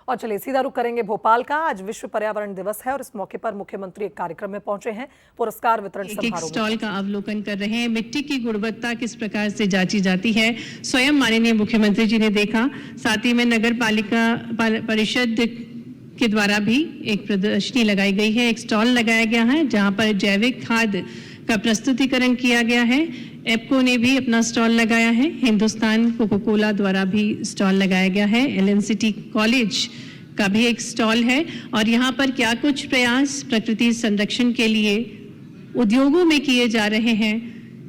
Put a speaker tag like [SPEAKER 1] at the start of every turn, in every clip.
[SPEAKER 1] और चलिए सीधा रुख करेंगे भोपाल का। आज विश्व पर्यावरण दिवस है और इस मौके पर मुख्यमंत्री एक कार्यक्रम में पहुंचे हैं। पुरस्कार वितरण समारोह में
[SPEAKER 2] स्टॉल का अवलोकन कर रहे हैं। मिट्टी की गुणवत्ता किस प्रकार से जांची जाती है, स्वयं माननीय मुख्यमंत्री जी ने देखा। साथ ही में नगर पालिका परिषद के द्वारा भी एक प्रदर्शनी लगाई गई है, एक स्टॉल लगाया गया है जहां पर जैविक खाद का प्रस्तुतिकरण किया गया है। एप्को ने भी अपना स्टॉल लगाया है, हिंदुस्तान कोको कोला द्वारा भी स्टॉल लगाया गया है, एलएनसीटी कॉलेज का भी एक स्टॉल है। और यहाँ पर क्या कुछ प्रयास प्रकृति संरक्षण के लिए उद्योगों में किए जा रहे हैं,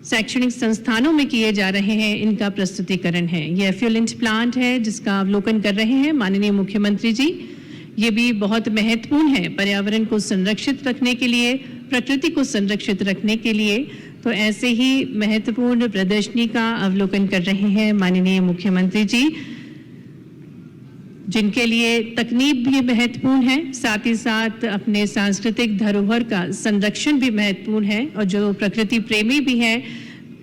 [SPEAKER 2] शैक्षणिक संस्थानों में किए जा रहे हैं, इनका प्रस्तुतिकरण है। यह एफ्लुएंट प्लांट है जिसका अवलोकन कर रहे हैं माननीय मुख्यमंत्री जी। ये भी बहुत महत्वपूर्ण है पर्यावरण को संरक्षित रखने के लिए, प्रकृति को संरक्षित रखने के लिए। तो ऐसे ही महत्वपूर्ण प्रदर्शनी का अवलोकन कर रहे हैं माननीय मुख्यमंत्री जी, जिनके लिए तकनीक भी महत्वपूर्ण है, साथ ही साथ अपने सांस्कृतिक धरोहर का संरक्षण भी महत्वपूर्ण है। और जो प्रकृति प्रेमी भी है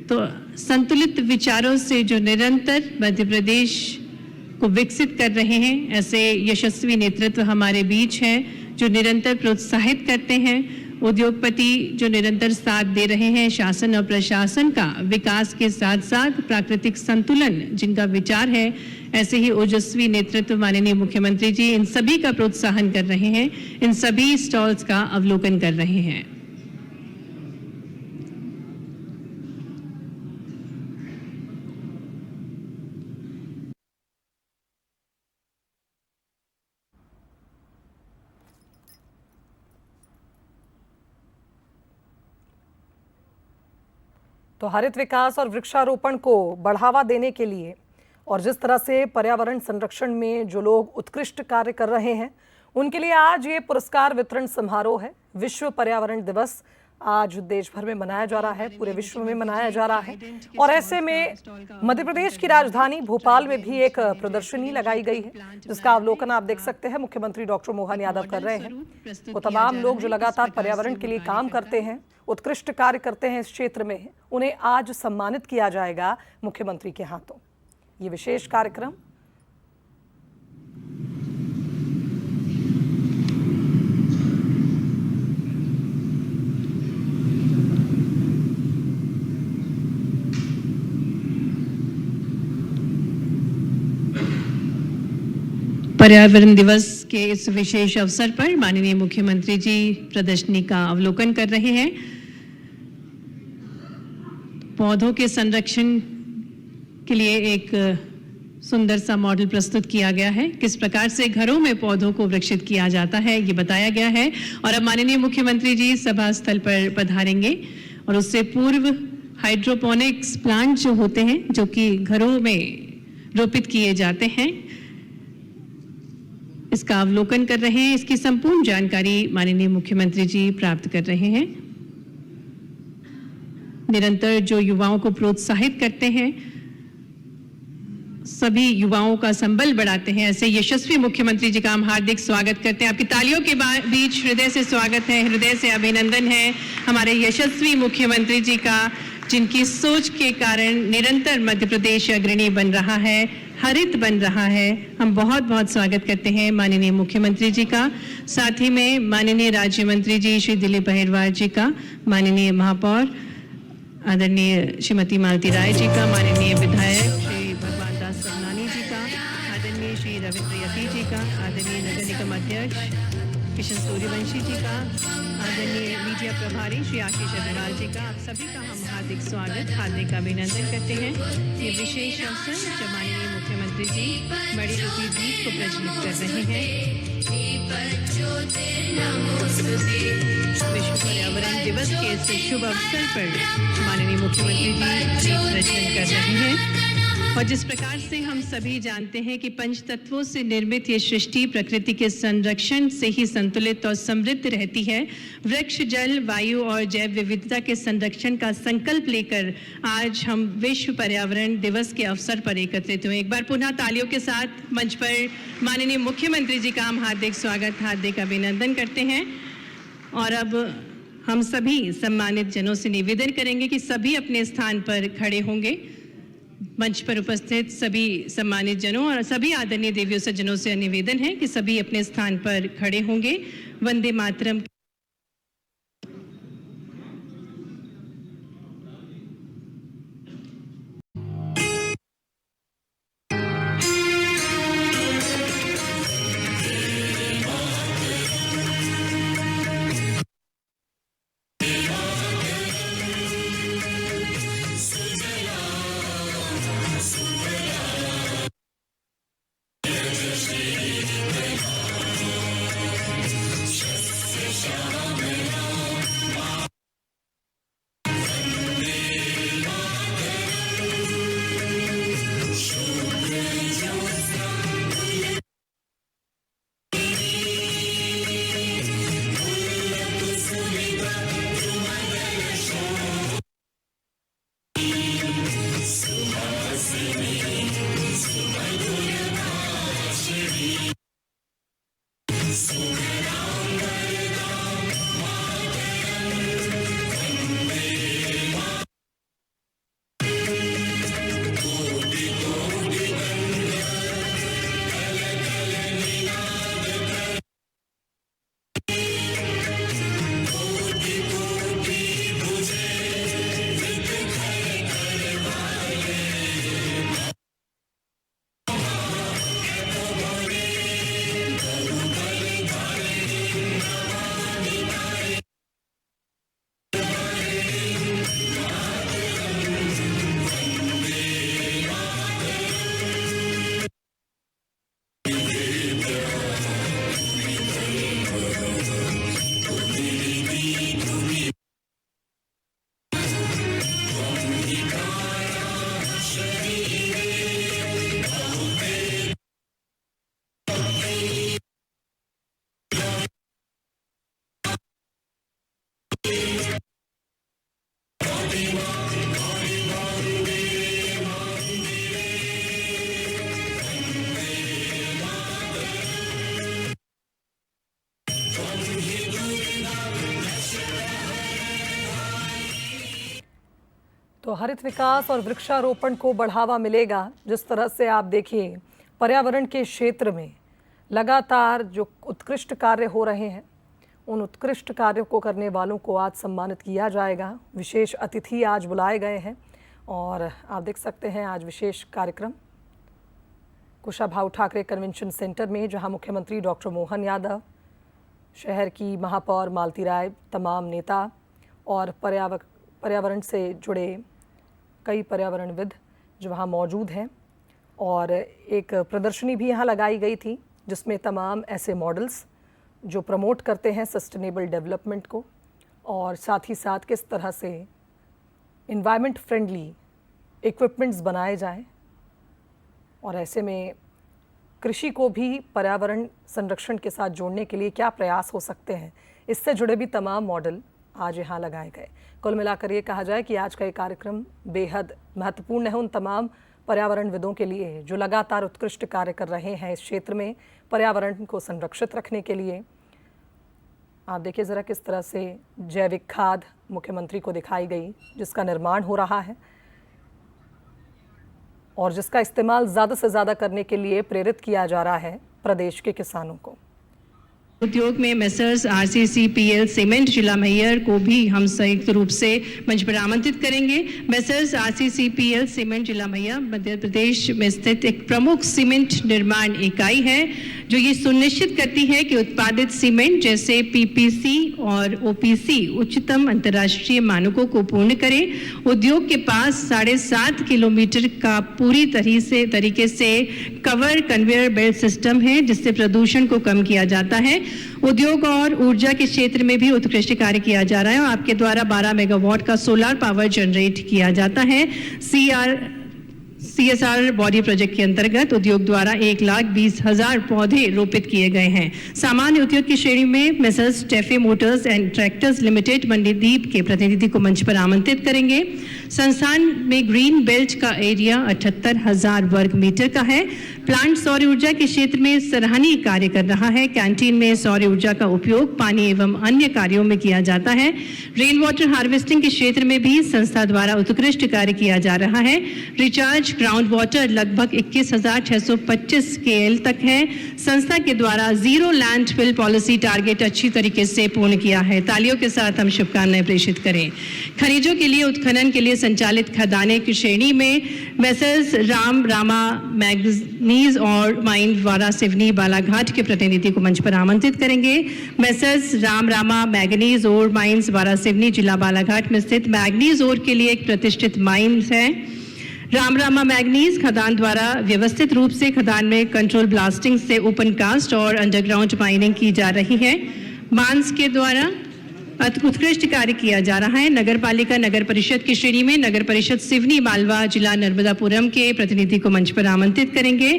[SPEAKER 2] तो संतुलित विचारों से जो निरंतर मध्य प्रदेश को विकसित कर रहे हैं, ऐसे यशस्वी नेतृत्व हमारे बीच हैं जो निरंतर प्रोत्साहित करते हैं। उद्योगपति जो निरंतर साथ दे रहे हैं, शासन और प्रशासन का विकास के साथ साथ प्राकृतिक संतुलन जिनका विचार है, ऐसे ही ओजस्वी नेतृत्व माननीय मुख्यमंत्री जी इन सभी का प्रोत्साहन कर रहे हैं, इन सभी स्टॉल्स का अवलोकन कर रहे हैं।
[SPEAKER 1] तो हरित विकास और वृक्षारोपण को बढ़ावा देने के लिए और जिस तरह से पर्यावरण संरक्षण में जो लोग उत्कृष्ट कार्य कर रहे हैं उनके लिए आज ये पुरस्कार वितरण समारोह है। विश्व पर्यावरण दिवस आज देश भर में मनाया जा रहा है, पूरे विश्व में मनाया जा रहा है। और ऐसे में मध्य प्रदेश की राजधानी भोपाल में भी एक प्रदर्शनी लगाई गई है जिसका अवलोकन आप देख सकते हैं मुख्यमंत्री डॉक्टर मोहन यादव कर रहे हैं। वो तमाम लोग जो लगातार पर्यावरण के लिए काम करते हैं, उत्कृष्ट कार्य करते हैं इस क्षेत्र में, उन्हें आज सम्मानित किया जाएगा मुख्यमंत्री के हाथों। ये विशेष कार्यक्रम
[SPEAKER 2] पर्यावरण दिवस के इस विशेष अवसर पर माननीय मुख्यमंत्री जी प्रदर्शनी का अवलोकन कर रहे हैं। पौधों के संरक्षण के लिए एक सुंदर सा मॉडल प्रस्तुत किया गया है, किस प्रकार से घरों में पौधों को वृक्षित किया जाता है ये बताया गया है। और अब माननीय मुख्यमंत्री जी सभा स्थल पर पधारेंगे और उससे पूर्व हाइड्रोपोनिक्स प्लांट जो होते हैं, जो कि घरों में रोपित किए जाते हैं, इसका अवलोकन कर रहे हैं। इसकी संपूर्ण जानकारी माननीय मुख्यमंत्री जी प्राप्त कर रहे हैं। निरंतर जो युवाओं को प्रोत्साहित करते हैं, सभी युवाओं का संबल बढ़ाते हैं, ऐसे यशस्वी मुख्यमंत्री जी का हम हार्दिक स्वागत करते हैं। आपकी तालियों के बीच हृदय से स्वागत है, हृदय से अभिनंदन है हमारे यशस्वी मुख्यमंत्री जी का, जिनकी सोच के कारण निरंतर मध्य प्रदेश अग्रणी बन रहा है, हरित बन रहा है। हम बहुत बहुत स्वागत करते हैं माननीय मुख्यमंत्री जी का। साथ ही में माननीय राज्य मंत्री जी श्री दिलीप अहिरवार जी का, माननीय महापौर आदरणीय श्रीमती मालती राय जी का, माननीय विधायक श्री भगवान दास सरनानी जी का, आदरणीय श्री रविंद्र यती जी का, आदरणीय नगर निगम अध्यक्ष किशन सूर्यवंशी जी का, आदरणीय मीडिया प्रभारी श्री आशीष अग्रवाल जी का, आप सभी का हम हार्दिक स्वागत, हार्दिक अभिनंदन करते हैं। ये विशेष अवसर जब माननीय मुख्यमंत्री जी बड़ी रूपी दीप को प्रज्वलित कर रहे हैं। विश्व पर्यावरण दिवस के इस शुभ अवसर पर माननीय मुख्यमंत्री जी दीप प्रज्वलन कर रहे हैं। और जिस प्रकार से हम सभी जानते हैं कि पंच तत्वों से निर्मित ये सृष्टि प्रकृति के संरक्षण से ही संतुलित और समृद्ध रहती है। वृक्ष, जल, वायु और जैव विविधता के संरक्षण का संकल्प लेकर आज हम विश्व पर्यावरण दिवस के अवसर पर एकत्रित हुए। एक बार पुनः तालियों के साथ मंच पर माननीय मुख्यमंत्री जी का हम हार्दिक स्वागत, हार्दिक अभिनंदन करते हैं। और अब हम सभी सम्मानित जनों से निवेदन करेंगे कि सभी अपने स्थान पर खड़े होंगे। मंच पर उपस्थित सभी सम्मानित जनों और सभी आदरणीय देवियों सज्जनों से निवेदन है कि सभी अपने स्थान पर खड़े होंगे। वंदे मातरम।
[SPEAKER 1] तो हरित विकास और वृक्षारोपण को बढ़ावा मिलेगा। जिस तरह से आप देखिए पर्यावरण के क्षेत्र में लगातार जो उत्कृष्ट कार्य हो रहे हैं, उन उत्कृष्ट कार्यों को करने वालों को आज सम्मानित किया जाएगा। विशेष अतिथि आज बुलाए गए हैं और आप देख सकते हैं आज विशेष कार्यक्रम कुशाभाऊ ठाकरे कन्वेंशन सेंटर में, जहां मुख्यमंत्री डॉक्टर मोहन यादव, शहर की महापौर मालती राय, तमाम नेता और पर्यावरण से जुड़े कई पर्यावरणविद जो वहाँ मौजूद हैं। और एक प्रदर्शनी भी यहाँ लगाई गई थी जिसमें तमाम ऐसे मॉडल्स जो प्रमोट करते हैं सस्टेनेबल डेवलपमेंट को, और साथ ही साथ किस तरह से इन्वायरमेंट फ्रेंडली इक्विपमेंट्स बनाए जाएं, और ऐसे में कृषि को भी पर्यावरण संरक्षण के साथ जोड़ने के लिए क्या प्रयास हो सकते हैं, इससे जुड़े भी तमाम मॉडल आज यहाँ लगाए गए। कुल मिलाकर ये कहा जाए कि आज का ये कार्यक्रम बेहद महत्वपूर्ण है उन तमाम पर्यावरणविदों के लिए जो लगातार उत्कृष्ट कार्य कर रहे हैं इस क्षेत्र में पर्यावरण को संरक्षित रखने के लिए। आप देखिए ज़रा किस तरह से जैविक खाद मुख्यमंत्री को दिखाई गई जिसका निर्माण हो रहा है और जिसका इस्तेमाल ज़्यादा से ज़्यादा करने के लिए प्रेरित किया जा रहा है प्रदेश के किसानों को।
[SPEAKER 2] उद्योग में मेसर्स RCCPL सीमेंट जिला मैहर को भी हम संयुक्त रूप से मंच पर आमंत्रित करेंगे। मेसर्स RCCPL सीमेंट जिला मैहर मध्य प्रदेश में स्थित एक प्रमुख सीमेंट निर्माण इकाई है जो ये सुनिश्चित करती है कि उत्पादित सीमेंट जैसे PPC और OPC उच्चतम अंतर्राष्ट्रीय मानकों को पूर्ण करे। उद्योग के पास 7.5 किलोमीटर का पूरी तरीके से कवर कन्वेयर बेल्ट सिस्टम है जिससे प्रदूषण को कम किया जाता है। उद्योग और ऊर्जा के क्षेत्र में भी उत्कृष्ट कार्य किया जा रहा है और आपके द्वारा 12 मेगावाट का सोलर पावर जनरेट किया जाता है। CSR बॉडी प्रोजेक्ट के अंतर्गत उद्योग द्वारा 1,20,000 पौधे रोपित किए गए हैं। सामान्य उद्योग की श्रेणी में Messrs TAFE motors and tractors limited Mandideep के प्रतिनिधि को मंच पर आमंत्रित करेंगे। संस्थान में ग्रीन बेल्ट का एरिया 78,000 वर्ग मीटर का है। प्लांट सौर ऊर्जा के क्षेत्र में सराहनीय कार्य कर रहा है। कैंटीन में सौर ऊर्जा का उपयोग पानी एवं अन्य कार्यों में किया जाता है। रेन वाटर हार्वेस्टिंग के क्षेत्र में भी संस्था द्वारा उत्कृष्ट कार्य किया जा रहा है। रिचार्ज ग्राउंड वाटर लगभग 21,625 KL तक है। संस्था के द्वारा जीरो लैंडफिल पॉलिसी टारगेट अच्छी तरीके से पूर्ण किया है। तालियों के साथ हम शुभकामनाएं प्रेषित करें। खनिजों के लिए उत्खनन के लिए संचालित खदानें की श्रेणी में मेसर्स रामा मैग्नीज और माइन वारा सिवनी बालाघाट के प्रतिनिधि को मंच पर आमंत्रित करेंगे। मेसर्स रामा मैग्नीज और माइंस वारा सिवनी जिला बालाघाट में स्थित मैग्नीज ओर के लिए एक प्रतिष्ठित माइंस है। रामा मैग्नीज खदान द्वारा व्यवस्थित रूप से खदान में कंट्रोल ब्लास्टिंग से ओपन कास्ट और अंडरग्राउंड माइनिंग की जा रही है। मांस के द्वारा उत्कृष्ट कार्य किया जा रहा है। नगर पालिका नगर परिषद की श्रेणी में नगर परिषद सिवनी मालवा जिला नर्मदापुरम के प्रतिनिधि को मंच पर आमंत्रित करेंगे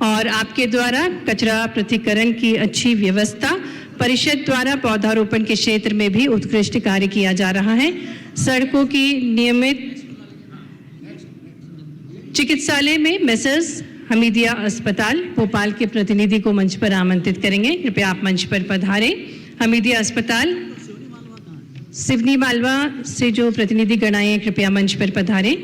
[SPEAKER 2] और आपके द्वारा कचरा पृथक्करण की अच्छी व्यवस्था, परिषद द्वारा पौधारोपण के क्षेत्र में भी उत्कृष्ट कार्य किया जा रहा है। सड़कों की नियमित चिकित्सालय में मेसर्स हमीदिया अस्पताल भोपाल के प्रतिनिधि को मंच पर आमंत्रित करेंगे। कृपया आप मंच पर पधारें। हमीदिया अस्पताल सिवनी मालवा से जो प्रतिनिधि गण आए हैं कृपया मंच पर पधारें।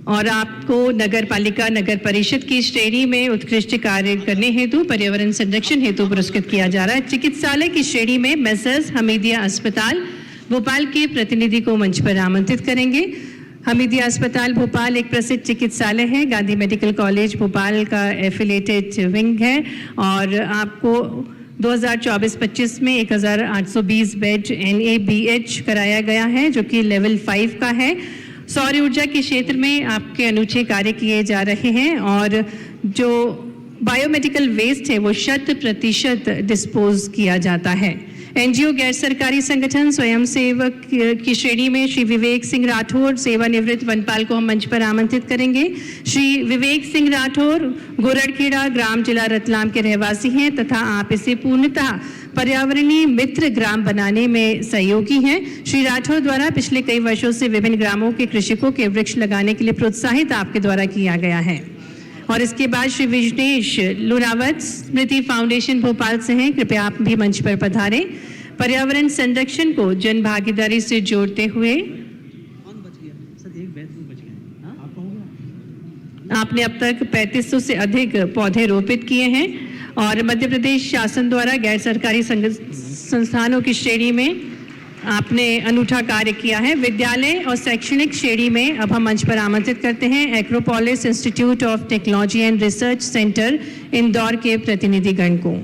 [SPEAKER 2] और आपको नगर पालिका नगर परिषद की श्रेणी में उत्कृष्ट कार्य करने हेतु पर्यावरण संरक्षण हेतु पुरस्कृत किया जा रहा है। चिकित्सालय की श्रेणी में मेसर्स हमीदिया अस्पताल भोपाल के प्रतिनिधि को मंच पर आमंत्रित करेंगे। हमीदिया अस्पताल भोपाल एक प्रसिद्ध चिकित्सालय है। गांधी मेडिकल कॉलेज भोपाल का एफिलिएटेड विंग है और आपको 2024-25 में 1,820 बेड NABH कराया गया है जो कि लेवल 5 का है। सौर ऊर्जा के क्षेत्र में आपके अनूठे कार्य किए जा रहे हैं और जो बायोमेडिकल वेस्ट है वो 100% डिस्पोज किया जाता है। NGO गैर सरकारी संगठन स्वयंसेवक की श्रेणी में श्री विवेक सिंह राठौर सेवानिवृत्त वनपाल को हम मंच पर आमंत्रित करेंगे। श्री विवेक सिंह राठौर गोरड़खेड़ा ग्राम जिला रतलाम के रहवासी हैं तथा आप इसे पूर्णतः पर्यावरणीय मित्र ग्राम बनाने में सहयोगी हैं। श्री राठौर द्वारा पिछले कई वर्षों से विभिन्न ग्रामों के कृषकों के वृक्ष लगाने के लिए प्रोत्साहित आपके द्वारा किया गया है। और इसके बाद श्री विजनेश लुनावत स्मृति फाउंडेशन भोपाल से हैं। कृपया आप भी मंच पर पधारें। पर्यावरण संरक्षण को जन भागीदारी से जोड़ते हुए आपने अब तक 3500 से अधिक पौधे रोपित किए हैं और मध्य प्रदेश शासन द्वारा गैर सरकारी संस्थानों की श्रेणी में आपने अनूठा कार्य किया है। विद्यालय और शैक्षणिक श्रेणी में अब हम मंच पर आमंत्रित करते हैं Acropolis institute of technology and research centre Indore के प्रतिनिधिगण को।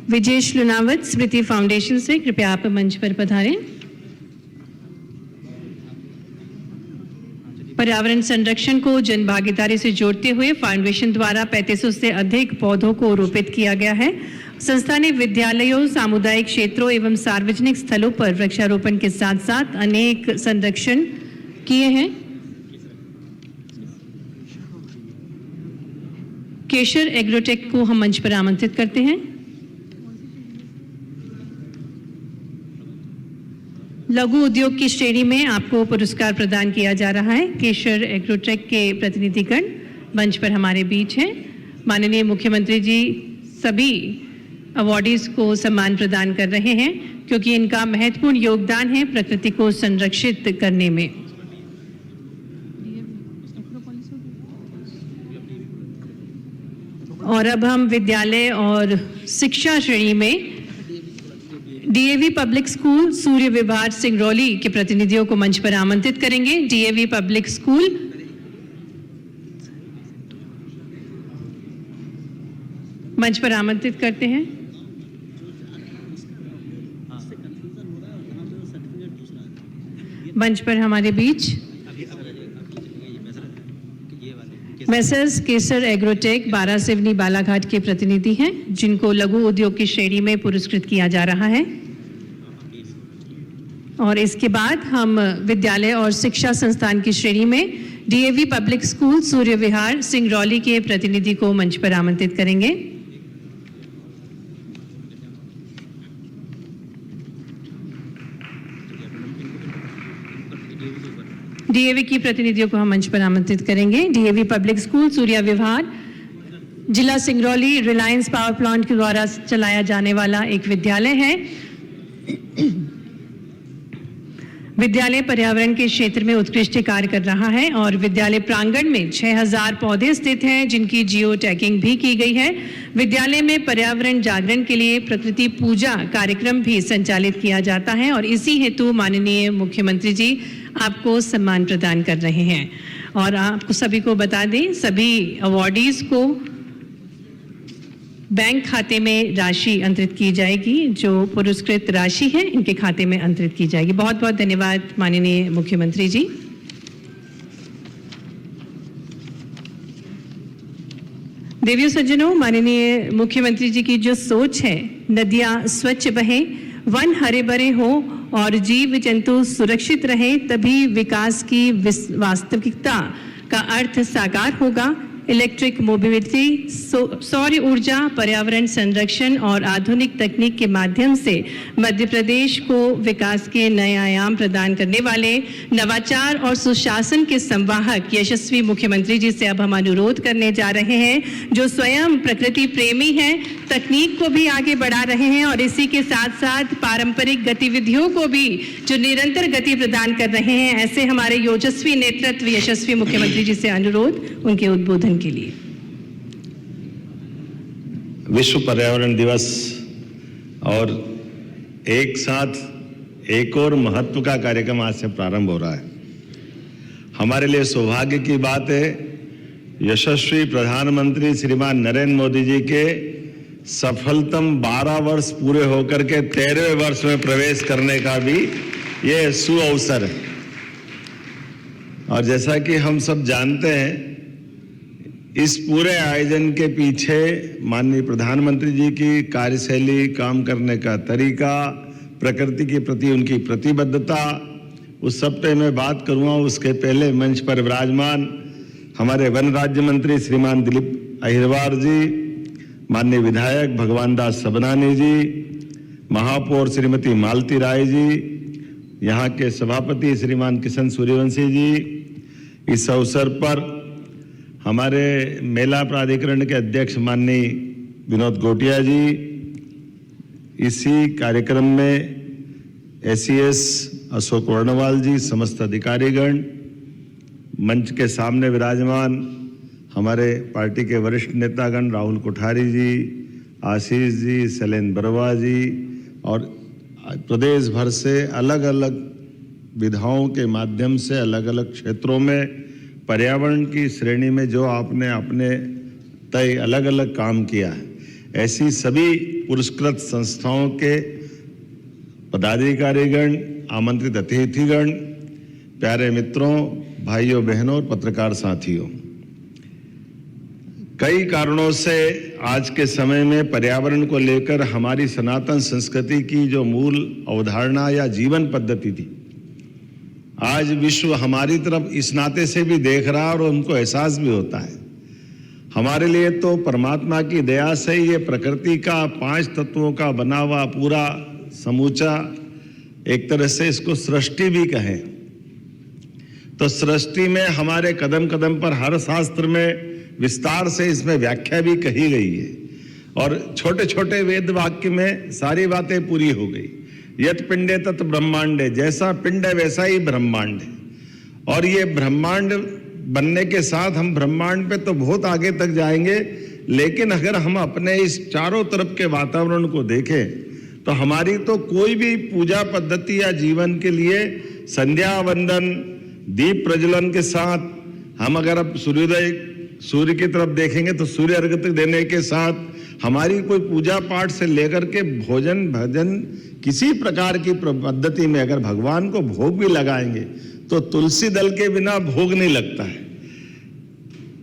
[SPEAKER 2] विजेश लुनावत स्मृति फाउंडेशन से कृपया आप मंच पर पधारें। पर्यावरण संरक्षण को जन भागीदारी से जोड़ते हुए फाउंडेशन द्वारा 3500 से अधिक पौधों को रोपित किया गया है। संस्था ने विद्यालयों, सामुदायिक क्षेत्रों एवं सार्वजनिक स्थलों पर वृक्षारोपण के साथ साथ अनेक संरक्षण किए हैं। केशर एग्रोटेक को हम मंच पर आमंत्रित करते हैं। लघु उद्योग की श्रेणी में आपको पुरस्कार प्रदान किया जा रहा है। केशर एग्रोटेक के प्रतिनिधिगण मंच पर हमारे बीच हैं। माननीय मुख्यमंत्री जी सभी अवॉर्डीज को सम्मान प्रदान कर रहे हैं क्योंकि इनका महत्वपूर्ण योगदान है प्रकृति को संरक्षित करने में। और अब हम विद्यालय और शिक्षा श्रेणी में DAV पब्लिक स्कूल सूर्य विभार सिंगरौली के प्रतिनिधियों को मंच पर आमंत्रित करेंगे। DAV पब्लिक स्कूल मंच पर आमंत्रित करते हैं। मंच पर हमारे बीच मैसर्स केसर एग्रोटेक बारासिवनी बालाघाट के प्रतिनिधि हैं, जिनको लघु उद्योग की श्रेणी में पुरस्कृत किया जा रहा है। और इसके बाद हम विद्यालय और शिक्षा संस्थान की श्रेणी में डीएवी पब्लिक स्कूल सूर्य विहार सिंगरौली के प्रतिनिधि को मंच पर आमंत्रित करेंगे। डीएवी की प्रतिनिधियों को हम मंच पर आमंत्रित करेंगे। डीएवी पब्लिक स्कूल सूर्य विहार जिला सिंगरौली रिलायंस पावर प्लांट के द्वारा चलाया जाने वाला एक विद्यालय है। विद्यालय पर्यावरण के क्षेत्र में उत्कृष्ट कार्य कर रहा है और विद्यालय प्रांगण में 6000 पौधे स्थित हैं, जिनकी जियो टैगिंग भी की गई है। विद्यालय में पर्यावरण जागरण के लिए प्रकृति पूजा कार्यक्रम भी संचालित किया जाता है और इसी हेतु माननीय मुख्यमंत्री जी आपको सम्मान प्रदान कर रहे हैं। और आपको सभी को बता दें, सभी अवॉर्डीज को बैंक खाते में राशि अंतरित की जाएगी। जो पुरस्कृत राशि है इनके खाते में अंतरित की जाएगी। बहुत बहुत धन्यवाद माननीय मुख्यमंत्री जी। देवियों सज्जनों, माननीय मुख्यमंत्री जी की जो सोच है, नदियां स्वच्छ बहें, वन हरे भरे हो और जीव जंतु सुरक्षित रहे, तभी विकास की वास्तविकता का अर्थ साकार होगा। इलेक्ट्रिक मोबिलिटी, सौर ऊर्जा, पर्यावरण संरक्षण और आधुनिक तकनीक के माध्यम से मध्य प्रदेश को विकास के नए आयाम प्रदान करने वाले नवाचार और सुशासन के संवाहक यशस्वी मुख्यमंत्री जी से अब हम अनुरोध करने जा रहे हैं, जो स्वयं प्रकृति प्रेमी हैं, तकनीक को भी आगे बढ़ा रहे हैं और इसी के साथ साथ पारंपरिक गतिविधियों को भी जो निरंतर गति प्रदान कर रहे हैं, ऐसे हमारे योजस्वी नेतृत्व यशस्वी मुख्यमंत्री जी से अनुरोध उनके उद्बोधन के लिए।
[SPEAKER 3] विश्व पर्यावरण दिवस और एक साथ एक और महत्व का कार्यक्रम आज से प्रारंभ हो रहा है। हमारे लिए सौभाग्य की बात है, यशस्वी प्रधानमंत्री श्रीमान नरेंद्र मोदी जी के सफलतम 12 वर्ष पूरे होकर के 13वें वर्ष में प्रवेश करने का भी ये सुअवसर है। और जैसा कि हम सब जानते हैं, इस पूरे आयोजन के पीछे माननीय प्रधानमंत्री जी की कार्यशैली, काम करने का तरीका, प्रकृति के प्रति उनकी प्रतिबद्धता, उस सब पे मैं बात करूँगा। उसके पहले मंच पर विराजमान हमारे वन राज्य मंत्री श्रीमान दिलीप अहिरवार जी, माननीय विधायक भगवान दास सबनानी जी, महापौर श्रीमती मालती राय जी, यहाँ के सभापति श्रीमान किशन सूर्यवंशी जी, इस अवसर पर हमारे मेला प्राधिकरण के अध्यक्ष माननीय विनोद गोटिया जी, इसी कार्यक्रम में एसीएस अशोक वर्णवाल जी, समस्त अधिकारीगण, मंच के सामने विराजमान हमारे पार्टी के वरिष्ठ नेतागण राहुल कोठारी जी, आशीष जी, शैलेंद्र बरवा जी और प्रदेश भर से अलग अलग विधाओं के माध्यम से अलग अलग क्षेत्रों में पर्यावरण की श्रेणी में जो आपने अपने तय अलग अलग काम किया है, ऐसी सभी पुरस्कृत संस्थाओं के पदाधिकारीगण, आमंत्रित अतिथिगण, प्यारे मित्रों, भाइयों बहनों और पत्रकार साथियों, कई कारणों से आज के समय में पर्यावरण को लेकर हमारी सनातन संस्कृति की जो मूल अवधारणा या जीवन पद्धति थी, आज विश्व हमारी तरफ इस नाते से भी देख रहा है और उनको एहसास भी होता है। हमारे लिए तो परमात्मा की दया से ये प्रकृति का 5 तत्वों का बना हुआ पूरा समूचा, एक तरह से इसको सृष्टि भी कहें तो सृष्टि में हमारे कदम कदम पर हर शास्त्र में विस्तार से इसमें व्याख्या भी कही गई है और छोटे छोटे वेद वाक्य में सारी बातें पूरी हो गई। यत पिंडे तत् ब्रह्मांडे, जैसा पिंड है वैसा ही ब्रह्मांड है। और ये ब्रह्मांड बनने के साथ हम ब्रह्मांड पे तो बहुत आगे तक जाएंगे, लेकिन अगर हम अपने इस चारों तरफ के वातावरण को देखें तो हमारी तो कोई भी पूजा पद्धति या जीवन के लिए संध्या वंदन, दीप प्रज्वलन के साथ हम अगर अब सूर्योदय सूर्य की तरफ देखेंगे तो सूर्य अर्घ्य देने के साथ हमारी कोई पूजा पाठ से लेकर के भोजन भजन किसी प्रकार की पद्धति में अगर भगवान को भोग भी लगाएंगे तो तुलसी दल के बिना भोग नहीं लगता है।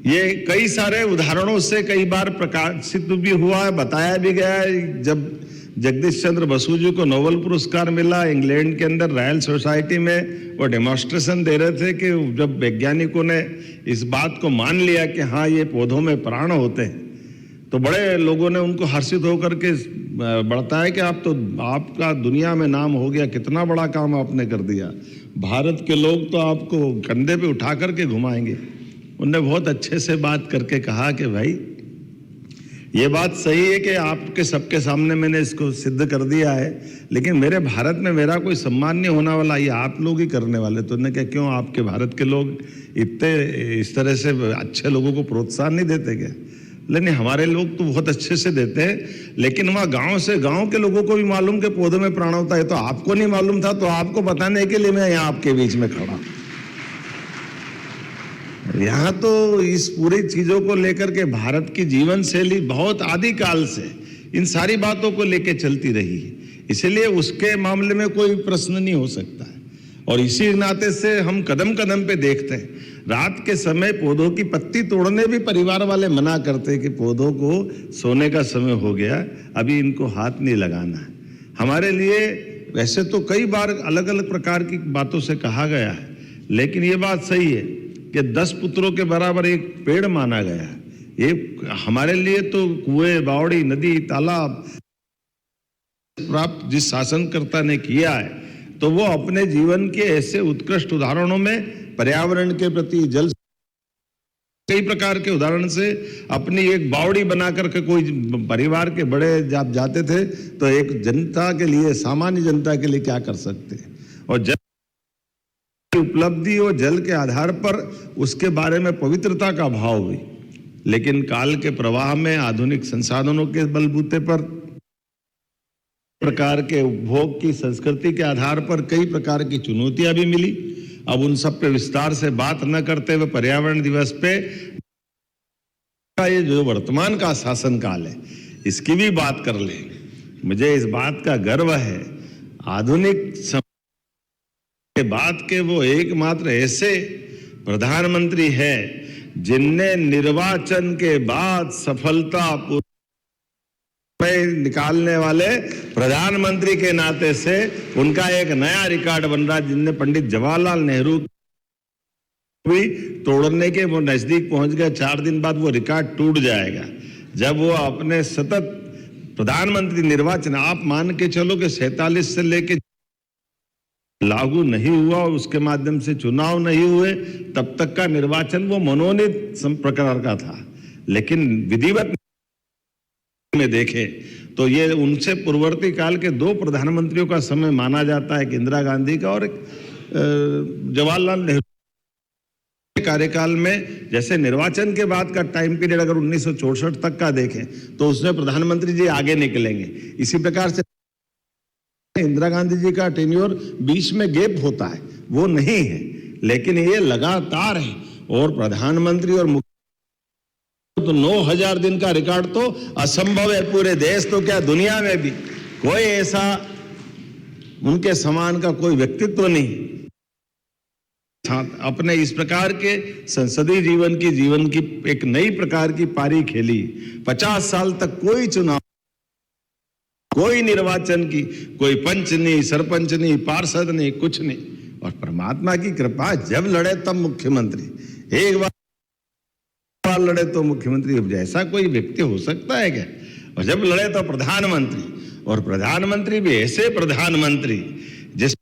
[SPEAKER 3] ये कई सारे उदाहरणों से कई बार प्रकाशित भी हुआ है, बताया भी गया है। जब जगदीश चंद्र बसु जी को नोबेल पुरस्कार मिला, इंग्लैंड के अंदर रॉयल सोसाइटी में वो डेमोन्स्ट्रेशन दे रहे थे कि जब वैज्ञानिकों ने इस बात को मान लिया कि हाँ ये पौधों में प्राण होते हैं, तो बड़े लोगों ने उनको हर्षित होकर के बढ़ता है कि आपका दुनिया में नाम हो गया, कितना बड़ा काम आपने कर दिया, भारत के लोग तो आपको कंधे पे उठा करके घुमाएंगे। उनने बहुत अच्छे से बात करके कहा कि भाई ये बात सही है कि आपके सबके सामने मैंने इसको सिद्ध कर दिया है, लेकिन मेरे भारत में मेरा कोई सम्मान नहीं होने वाला, ये आप लोग ही करने वाले। तो उन्होंने कहा क्यों, आपके भारत के लोग इतने इस तरह से अच्छे लोगों को प्रोत्साहन नहीं देते क्या? लेकिन हमारे लोग तो बहुत अच्छे से देते हैं, लेकिन वहाँ गांव के लोगों को भी मालूम कि पौधों में प्राण होता है, तो आपको नहीं मालूम था, तो आपको बताने के लिए मैं यहाँ आपके बीच में खड़ा। यहाँ तो इस पूरी चीजों को लेकर के भारत की जीवन शैली बहुत आदिकाल से इन सारी बातों को लेकर चलती रही है, इसलिए उसके मामले में कोई प्रश्न नहीं हो सकता है। और इसी नाते से हम कदम कदम पे देखते हैं, रात के समय पौधों की पत्ती तोड़ने भी परिवार वाले मना करते हैं कि पौधों को सोने का समय हो गया, अभी इनको हाथ नहीं लगाना है। हमारे लिए वैसे तो कई बार अलग अलग प्रकार की बातों से कहा गया है, लेकिन ये बात सही है कि 10 पुत्रों के बराबर एक पेड़ माना गया है। ये हमारे लिए तो कुएं, बावड़ी, नदी, तालाब प्राप्त जिस शासनकर्ता ने किया है, तो वो अपने जीवन के ऐसे उत्कृष्ट उदाहरणों में पर्यावरण के प्रति, जल, कई प्रकार के उदाहरण से अपनी एक बावड़ी बना करके कोई परिवार के बड़े जब जाते थे तो एक जनता के लिए, सामान्य जनता के लिए क्या कर सकते हैं। और जल उपलब्धि और जल के आधार पर उसके बारे में पवित्रता का भाव हुई, लेकिन काल के प्रवाह में आधुनिक संसाधनों के बलबूते पर, प्रकार के उपभोग की संस्कृति के आधार पर कई प्रकार की चुनौतियां भी मिली। अब उन सब पे विस्तार से बात न करते हुए पर्यावरण दिवस पे ये जो वर्तमान का शासन काल है इसकी भी बात कर ले। मुझे इस बात का गर्व है, आधुनिक के बाद के वो एकमात्र ऐसे प्रधानमंत्री है जिनने निर्वाचन के बाद सफलता निकालने वाले प्रधानमंत्री के नाते से उनका एक नया रिकॉर्ड बन रहा है, जिनने पंडित जवाहरलाल नेहरू भी तोड़ने के वो नजदीक पहुंच गए। 4 दिन बाद वो रिकॉर्ड टूट जाएगा जब वो अपने सतत प्रधानमंत्री निर्वाचन, आप मान के चलो कि 47 से लेके लागू नहीं हुआ और उसके माध्यम से चुनाव नहीं हुए, तब तक का निर्वाचन वो मनोनीत प्रकार का था। लेकिन विधिवत में देखें तो ये उनसे पूर्ववर्ती काल के 2 प्रधानमंत्रियों का समय माना जाता है, इंदिरा गांधी का और जवाहरलाल नेहरू के कार्यकाल में। जैसे निर्वाचन के बाद का टाइम पीरियड अगर 1964 तक का देखें तो उसमें प्रधानमंत्री जी आगे निकलेंगे। इसी प्रकार से इंदिरा गांधी जी का टेन्योर बीच में गैप होता है, वो नहीं है, लेकिन ये लगातार है। और प्रधानमंत्री और तो 9000 दिन का रिकॉर्ड तो असंभव है पूरे देश, तो क्या दुनिया में भी कोई ऐसा उनके समान का कोई व्यक्तित्व नहीं। अपने इस प्रकार के संसदीय जीवन की एक नई प्रकार की पारी खेली। 50 साल तक कोई चुनाव, कोई निर्वाचन की, कोई पंच नहीं, सरपंच नहीं, पार्षद नहीं, कुछ नहीं। और परमात्मा की कृपा, जब लड़े तब मुख्यमंत्री, एक बार लड़े तो मुख्यमंत्री। अब जैसा कोई व्यक्ति हो सकता है क्या? और जब लड़े तो प्रधानमंत्री, और प्रधानमंत्री भी ऐसे प्रधानमंत्री जिस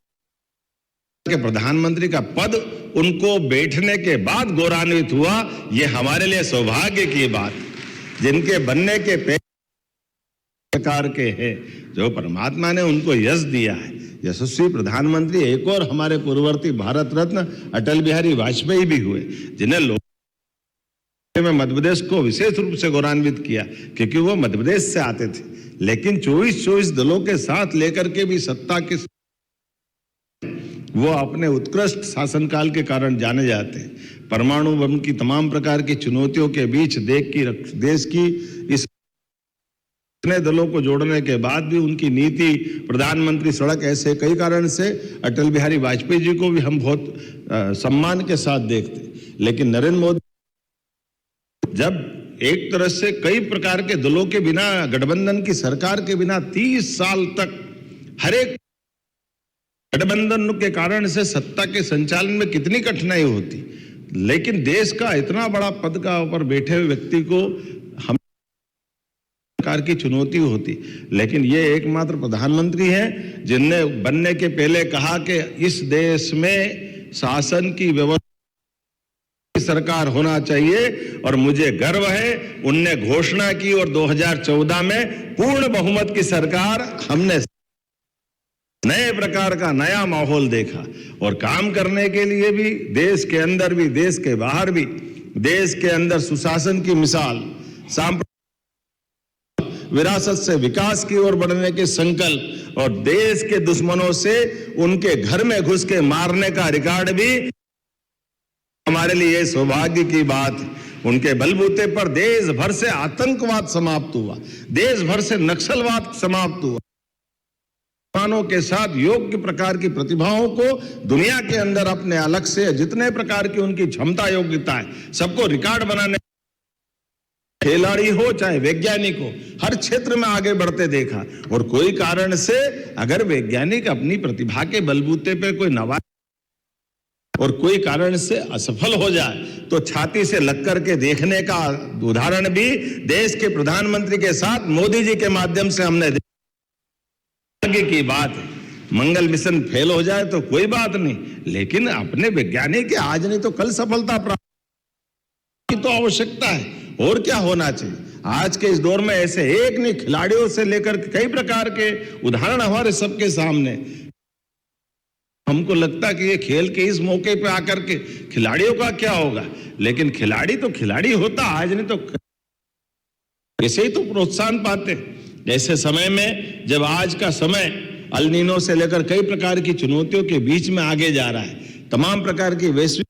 [SPEAKER 3] के प्रधानमंत्री का पद उनको बैठने के बाद गौरवान्वित हुआ। ये हमारे लिए सौभाग्य की बात, जिनके बनने के प्रकार के हैं, जो परमात्मा ने उनको यश दिया है। यशस्वी प्रधानमंत्री एक और हमारे पूर्ववर्ती भारत रत्न अटल बिहारी वाजपेयी भी हुए, जिन्हें लोग में मध्य प्रदेश को विशेष रूप से गौरवान्वित किया, क्योंकि वो मध्य प्रदेश से आते थे। लेकिन 24 दलों के साथ लेकर के भी सत्ता के वो अपने उत्कृष्ट शासनकाल के कारण जाने जाते हैं। परमाणु बम की तमाम प्रकार की चुनौतियों के बीच देश की इस इतने दलों को जोड़ने के बाद भी उनकी नीति, प्रधानमंत्री सड़क, ऐसे कई कारण से अटल बिहारी वाजपेयी जी को भी हम बहुत सम्मान के साथ देखते। लेकिन नरेंद्र मोदी जब एक तरह से कई प्रकार के दलों के बिना, गठबंधन की सरकार के बिना 30 साल तक हर एक गठबंधन के कारण से सत्ता के संचालन में कितनी कठिनाई होती, लेकिन देश का इतना बड़ा पद का ऊपर बैठे हुए व्यक्ति को हम प्रकार की चुनौती होती। लेकिन ये एकमात्र प्रधानमंत्री हैं जिनने बनने के पहले कहा कि इस देश में शासन की व्यवस्था सरकार होना चाहिए और मुझे गर्व है। उनने घोषणा की और 2014 में पूर्ण बहुमत की सरकार, हमने नए प्रकार का नया माहौल देखा और काम करने के लिए भी देश के अंदर भी, देश के बाहर भी, देश के अंदर सुशासन की मिसाल, विरासत से विकास की ओर बढ़ने के संकल्प और देश के दुश्मनों से उनके घर में घुस के मारने का रिकॉर्ड भी हमारे लिए सौभाग्य की बात है। उनके बलबूते पर देश भर से आतंकवाद समाप्त हुआ, देश भर से नक्सलवाद समाप्त हुआ। किसानों के साथ योग्य प्रकार की प्रतिभाओं को दुनिया के अंदर अपने अलग से जितने प्रकार की उनकी क्षमता, योग्यता है, सबको रिकॉर्ड बनाने, खिलाड़ी हो चाहे वैज्ञानिक हो, हर क्षेत्र में आगे बढ़ते देखा। और कोई कारण से अगर वैज्ञानिक अपनी प्रतिभा के बलबूते पे कोई नवा और कोई कारण से असफल हो जाए तो छाती से लग कर के देखने का उदाहरण भी देश के प्रधानमंत्री के साथ मोदी जी के माध्यम से हमने आगे की बात है। मंगल मिशन फेल हो जाए तो कोई बात नहीं, लेकिन अपने वैज्ञानिक आज नहीं तो कल सफलता प्राप्त की तो आवश्यकता है। और क्या होना चाहिए आज के इस दौर में? ऐसे एक नहीं, खिलाड़ियों से लेकर कई प्रकार के उदाहरण हमारे सबके सामने। हमको लगता कि ये खेल के इस मौके पे आकर के खिलाड़ियों का क्या होगा, लेकिन खिलाड़ी तो खिलाड़ी होता, आज नहीं तो ऐसे ही तो प्रोत्साहन पाते। ऐसे समय में जब आज का समय अल नीनो से लेकर कई प्रकार की चुनौतियों के बीच में आगे जा रहा है, तमाम प्रकार की वैश्विक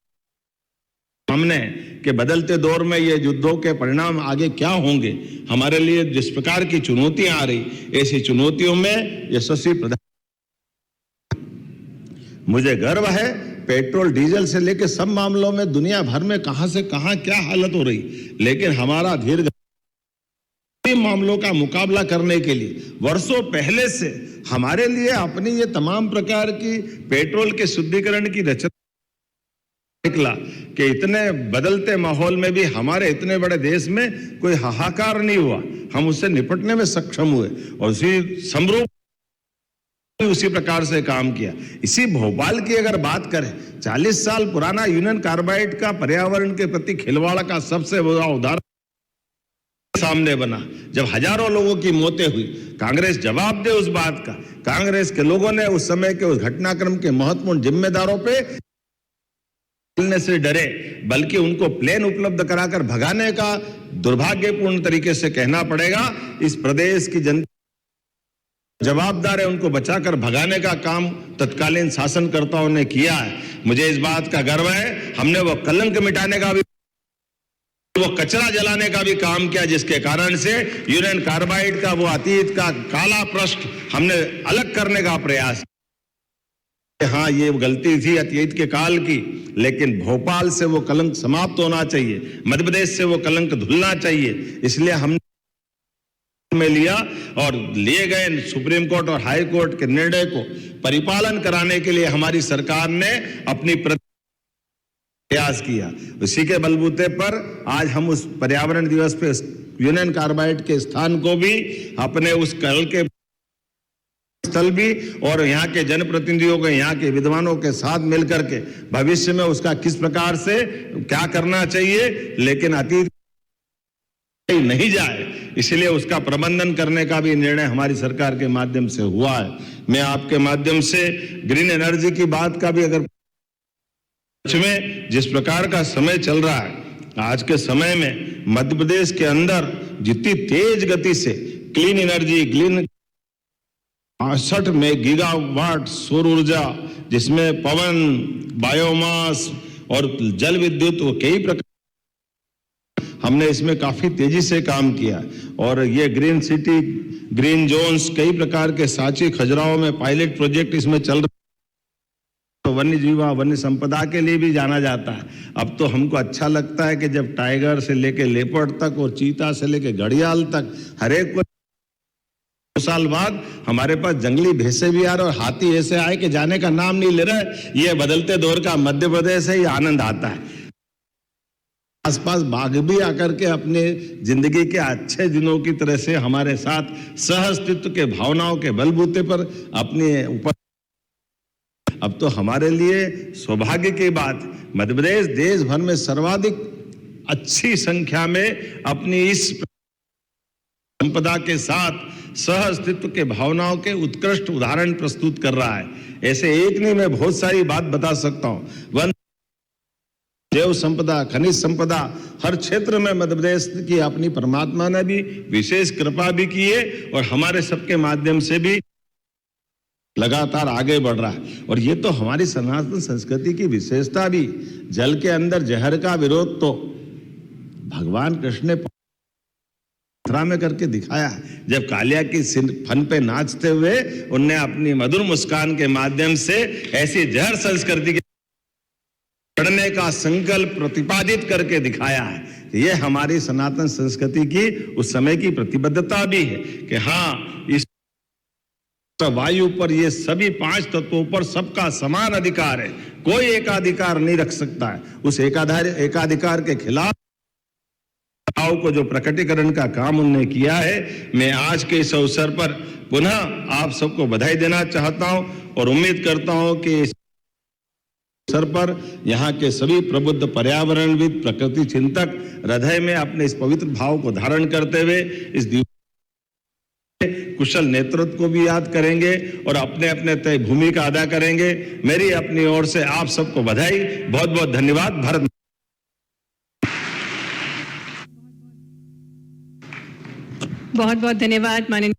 [SPEAKER 3] सामने के बदलते दौर में ये युद्धों के परिणाम आगे क्या होंगे, हमारे लिए जिस प्रकार की चुनौतियां आ रही, ऐसी चुनौतियों में यशस्वी प्रधान, मुझे गर्व है पेट्रोल डीजल से लेकर सब मामलों में दुनिया भर में कहां से कहां क्या हालत हो रही, लेकिन हमारा धीर मामलों का मुकाबला करने के लिए वर्षों पहले से हमारे लिए अपनी ये तमाम प्रकार की पेट्रोल के शुद्धिकरण की रचना निकला कि इतने बदलते माहौल में भी हमारे इतने बड़े देश में कोई हाहाकार नहीं हुआ, हम उससे निपटने में सक्षम हुए और उसी समरूप उसी प्रकार से काम किया। इसी भोपाल की अगर बात करें, 40 साल पुराना यूनियन कार्बाइड का पर्यावरण के प्रति खिलवाड़ का सबसे बड़ा उदाहरण सामने बना। जब हजारों लोगों की मौतें हुई, कांग्रेस जवाब दे उस बात का। कांग्रेस के लोगों ने उस समय के उस घटनाक्रम के महत्वपूर्ण जिम्मेदारों पे से डरे, बल्कि उनको प्लेन उपलब्ध कराकर भगाने का दुर्भाग्यपूर्ण तरीके से कहना पड़ेगा। इस प्रदेश की जनता जवाबदार है, उनको बचाकर भगाने का काम तत्कालीन शासनकर्ताओं ने किया है। मुझे इस बात का गर्व है, हमने वो कलंक मिटाने का भी, वो कचरा जलाने का भी काम किया, जिसके कारण से यूरेन कार्बाइड का वो अतीत का काला पृष्ठ हमने अलग करने का प्रयास। हाँ, ये गलती थी अतीत के काल की, लेकिन भोपाल से वो कलंक समाप्त होना चाहिए, मध्य प्रदेश से वो कलंक धुलना चाहिए। इसलिए हमने में लिया और लिए गए सुप्रीम कोर्ट और हाई कोर्ट के निर्णय को परिपालन कराने के लिए हमारी सरकार ने अपनी प्रयास किया। उसी के बलबूते पर आज हम उस पर्यावरण दिवस पे यूनियन कार्बाइड के स्थान को भी अपने उस कल के स्थल भी और यहाँ के जनप्रतिनिधियों के, यहाँ के विद्वानों के साथ मिलकर के भविष्य में उसका किस प्रकार से क्या करना चाहिए, लेकिन अतीत नहीं जाए, इसलिए उसका प्रबंधन करने का भी निर्णय हमारी सरकार के माध्यम से हुआ है। मैं आपके माध्यम से ग्रीन एनर्जी की बात का भी, अगर में जिस प्रकार का समय चल रहा है, आज के समय में मध्य प्रदेश के अंदर जितनी तेज गति से क्लीन एनर्जी, क्लीन 68 में गीगावाट सौर ऊर्जा, जिसमें पवन, बायोमास और जल विद्युत, वो कई प्रकार हमने इसमें काफी तेजी से काम किया और ये ग्रीन सिटी, ग्रीन जोन्स, कई प्रकार के सांची खजुराहो में पायलट प्रोजेक्ट इसमें चल रहे, तो वन्य जीवा वन्य संपदा के लिए भी जाना जाता है। अब तो हमको अच्छा लगता है कि जब टाइगर से लेके लेपर्ड तक और चीता से लेके घड़ियाल तक हर एक को 2 साल बाद हमारे पास जंगली भैंसे भी आ रहे और हाथी ऐसे आए कि जाने का नाम नहीं ले रहे। ये बदलते दौर का मध्य प्रदेश है, ये आनंद आता है। आसपास बाघ भी आकर के अपने जिंदगी के अच्छे दिनों की तरह से हमारे साथ सहअस्तित्व के भावनाओं के बलबूते पर अपने ऊपर। अब तो हमारे लिए सौभाग्य की बात, मध्य प्रदेश देश भर में सर्वाधिक अच्छी संख्या में अपनी इस संपदा के साथ सह अस्तित्व के भावनाओं के उत्कृष्ट उदाहरण प्रस्तुत कर रहा है। ऐसे एक नहीं, मैं बहुत सारी बात बता सकता हूं। वन, जैव संपदा, खनिज संपदा, हर क्षेत्र में मध्य प्रदेश की अपनी परमात्मा ने भी विशेष कृपा भी की है और हमारे सबके माध्यम से भी लगातार आगे बढ़ रहा है। और ये तो हमारी सनातन संस्कृति की विशेषता भी। जल के अंदर जहर का विरोध तो भगवान कृष्ण ने मथुरा में करके दिखाया। जब कालिया की फन पे नाचते हुए उनने अपनी मधुर मुस्कान के माध्यम से ऐसी जहर संस्कृति के लड़ने का संकल्प प्रतिपादित करके दिखाया है। ये हमारी सनातन संस्कृति की उस समय की प्रतिबद्धता भी है कि हाँ, इस वायु पर ये सभी 5 तत्वों पर सबका समान अधिकार है, कोई एकाधिकार नहीं रख सकता है। उस एकाधिकार के खिलाफ को जो प्रकटीकरण का काम उन्होंने किया है, मैं आज के इस अवसर पर पुनः आप सबको बधाई देना चाहता हूं और उम्मीद करता हूं कि इस अवसर पर यहाँ के सभी प्रबुद्ध पर्यावरणविद, प्रकृति चिंतक हृदय में अपने इस पवित्र भाव को धारण करते हुए इस दिवस कुशल नेतृत्व को भी याद करेंगे और अपने अपने तय भूमिका अदा करेंगे। मेरी अपनी ओर से आप सबको बधाई, बहुत बहुत धन्यवाद। भारत
[SPEAKER 2] बहुत बहुत धन्यवाद माननीय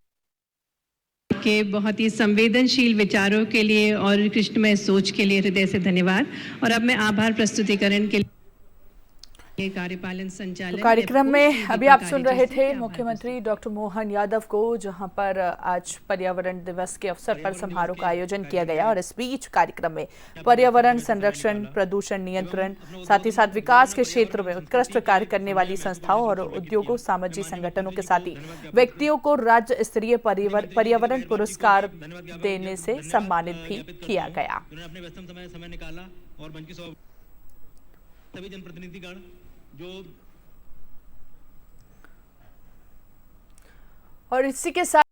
[SPEAKER 2] के बहुत ही संवेदनशील विचारों के लिए और कृष्णमय सोच के लिए हृदय से धन्यवाद। और अब मैं आभार प्रस्तुतिकरण के लिए कार्यपालन संचालक
[SPEAKER 4] कार्यक्रम में अभी आप सुन रहे थे मुख्यमंत्री डॉक्टर मोहन यादव को, जहां पर आज पर्यावरण दिवस के अवसर पर समारोह का आयोजन किया गया। और इस बीच कार्यक्रम में पर्यावरण संरक्षण, प्रदूषण नियंत्रण, साथ ही साथ विकास के क्षेत्र में उत्कृष्ट कार्य करने वाली संस्थाओं और उद्योगों, सामाजिक संगठनों के साथ ही व्यक्तियों को राज्य स्तरीय पर्यावरण पुरस्कार देने से सम्मानित भी किया गया।
[SPEAKER 5] सभी जनप्रतिनिधिगण जो
[SPEAKER 4] और इसी के साथ